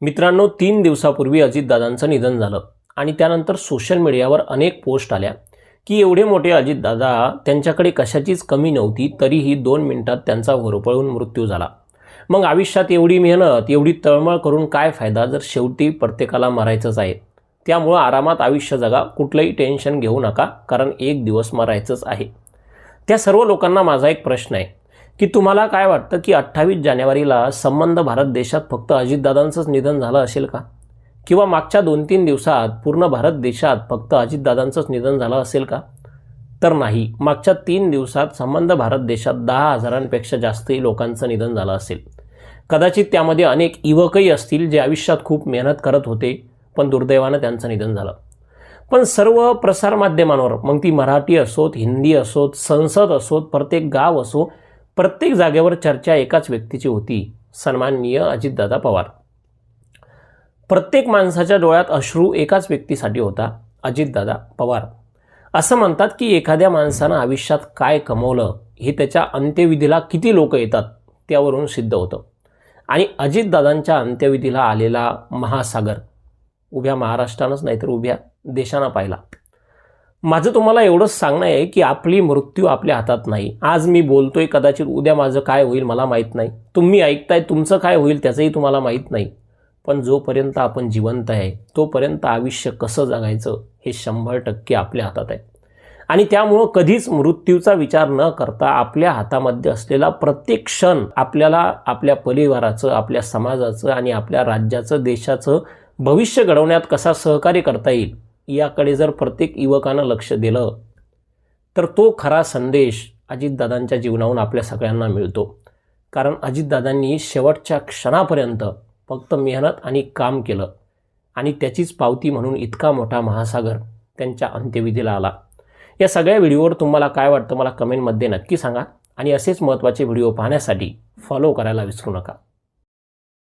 मित्रांनो, 3 दिवसापूर्वी अजितदादांचं निधन झालं आणि त्यानंतर सोशल मीडियावर अनेक पोस्ट आल्या की एवढे मोठे अजितदादा, त्यांच्याकडे कशाचीच कमी नव्हती, तरीही 2 मिनिटात त्यांचा होरपळून मृत्यू झाला. मग आयुष्यात एवढी मेहनत, एवढी तळमळ करून काय फायदा, जर शेवटी प्रत्येकाला मरायचंच आहे. त्यामुळं आरामात आयुष्य जगा, कुठलंही टेन्शन घेऊ नका, कारण एक दिवस मरायचंच आहे. त्या सर्व लोकांना माझा एक प्रश्न आहे की तुम्हाला काय वाटतं की 28 जानेवारीला संबंध भारत देशात फक्त अजितदादांचंच निधन झालं असेल का? किंवा मागच्या 2-3 दिवसात पूर्ण भारत देशात फक्त अजितदादांचंच निधन झालं असेल का? तर नाही. मागच्या 3 दिवसात संबंध भारत देशात 10,000पेक्षा जास्तही लोकांचं निधन झालं असेल. कदाचित त्यामध्ये अनेक युवकही असतील जे आयुष्यात खूप मेहनत करत होते, पण दुर्दैवानं त्यांचं निधन झालं. पण सर्व प्रसारमाध्यमांवर, मग ती मराठी असोत, हिंदी असोत, संसद असोत, प्रत्येक गाव असो, प्रत्येक जागेवर चर्चा एकाच व्यक्तीची होती, सन्माननीय अजितदादा पवार. प्रत्येक माणसाच्या डोळ्यात अश्रू एकाच व्यक्तीसाठी होता, अजितदादा पवार. असं म्हणतात की एखाद्या माणसानं आयुष्यात काय कमवलं हे त्याच्या अंत्यविधीला किती लोक येतात त्यावरून सिद्ध होतं. आणि अजितदादांच्या अंत्यविधीला आलेला महासागर उभ्या महाराष्ट्रानंच नाही तर उभ्या देशानं पाहिला. माझं तुम्हाला एवढंच सांगणं आहे की आपली मृत्यू आपल्या हातात नाही. आज मी बोलतोय, कदाचित उद्या माझं काय होईल मला माहीत नाही. तुम्ही ऐकताय, तुमचं काय होईल त्याचंही तुम्हाला माहीत नाही. पण जोपर्यंत आपण जिवंत आहे तोपर्यंत आयुष्य कसं जगायचं हे 100% आपल्या हातात आहे. आणि त्यामुळं कधीच मृत्यूचा विचार न करता आपल्या हातामध्ये असलेला प्रत्येक क्षण आपल्याला आपल्या परिवाराचं, आपल्या समाजाचं आणि आपल्या राज्याचं, देशाचं भविष्य घडवण्यात कसा सहकार्य करता येईल याकडे जर प्रत्येक युवकानं लक्ष दिलं तर तो खरा संदेश अजितदादांच्या जीवनाहून आपल्या सगळ्यांना मिळतो. कारण अजितदादांनी शेवटच्या क्षणापर्यंत फक्त मेहनत आणि काम केलं आणि त्याचीच पावती म्हणून इतका मोठा महासागर त्यांच्या अंत्यविधीला आला. या सगळ्या व्हिडिओवर तुम्हाला काय वाटतं मला कमेंटमध्ये नक्की सांगा आणि असेच महत्त्वाचे व्हिडिओ पाहण्यासाठी फॉलो करायला विसरू नका.